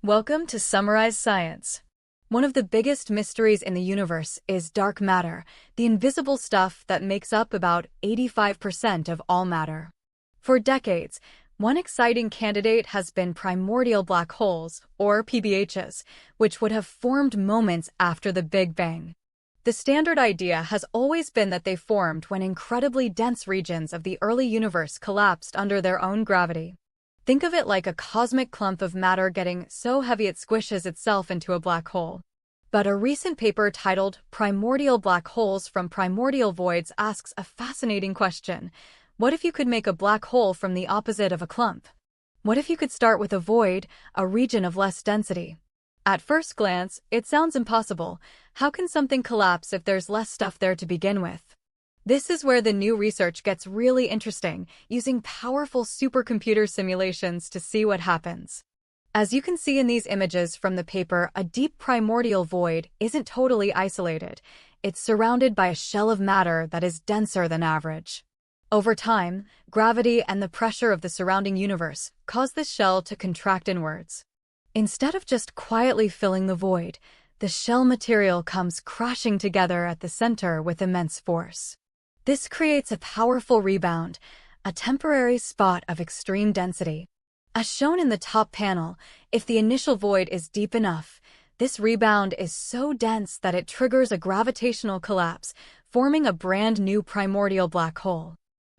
Welcome to Summarize Science. One of the biggest mysteries in the universe is dark matter, the invisible stuff that makes up about 85% of all matter. For decades, one exciting candidate has been primordial black holes, or PBHs, which would have formed moments after the Big Bang. The standard idea has always been that they formed when incredibly dense regions of the early universe collapsed under their own gravity. Think of it like a cosmic clump of matter getting so heavy it squishes itself into a black hole. But a recent paper titled Primordial Black Holes from Primordial Voids asks a fascinating question. What if you could make a black hole from the opposite of a clump? What if you could start with a void, a region of less density? At first glance, it sounds impossible. How can something collapse if there's less stuff there to begin with? This is where the new research gets really interesting, using powerful supercomputer simulations to see what happens. As you can see in these images from the paper, a deep primordial void isn't totally isolated. It's surrounded by a shell of matter that is denser than average. Over time, gravity and the pressure of the surrounding universe cause this shell to contract inwards. Instead of just quietly filling the void, the shell material comes crashing together at the center with immense force. This creates a powerful rebound, a temporary spot of extreme density. As shown in the top panel, if the initial void is deep enough, this rebound is so dense that it triggers a gravitational collapse, forming a brand new primordial black hole.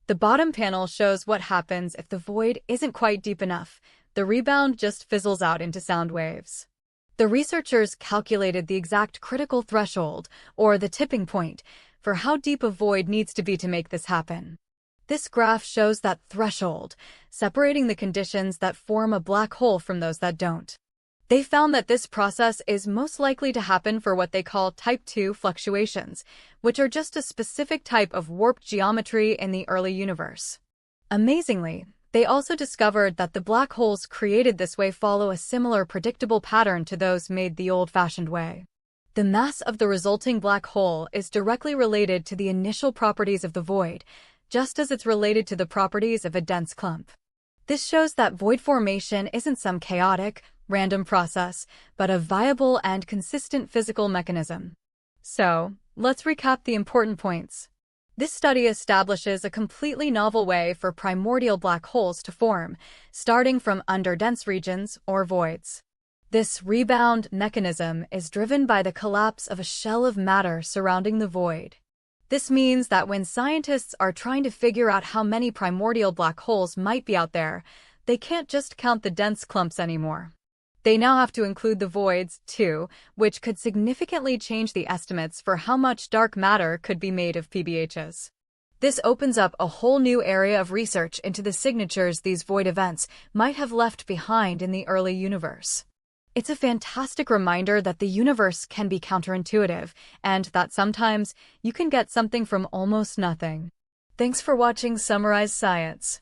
The bottom panel shows what happens if the void isn't quite deep enough. The rebound just fizzles out into sound waves. The researchers calculated the exact critical threshold, or the tipping point, for how deep a void needs to be to make this happen. This graph shows that threshold, separating the conditions that form a black hole from those that don't. They found that this process is most likely to happen for what they call type 2 fluctuations, which are just a specific type of warped geometry in the early universe. Amazingly, they also discovered that the black holes created this way follow a similar predictable pattern to those made the old-fashioned way. The mass of the resulting black hole is directly related to the initial properties of the void, just as it's related to the properties of a dense clump. This shows that void formation isn't some chaotic, random process, but a viable and consistent physical mechanism. So, let's recap the important points. This study establishes a completely novel way for primordial black holes to form, starting from under-dense regions, or voids. This rebound mechanism is driven by the collapse of a shell of matter surrounding the void. This means that when scientists are trying to figure out how many primordial black holes might be out there, they can't just count the dense clumps anymore. They now have to include the voids, too, which could significantly change the estimates for how much dark matter could be made of PBHs. This opens up a whole new area of research into the signatures these void events might have left behind in the early universe. It's a fantastic reminder that the universe can be counterintuitive, and that sometimes you can get something from almost nothing. Thanks for watching Summarize Science.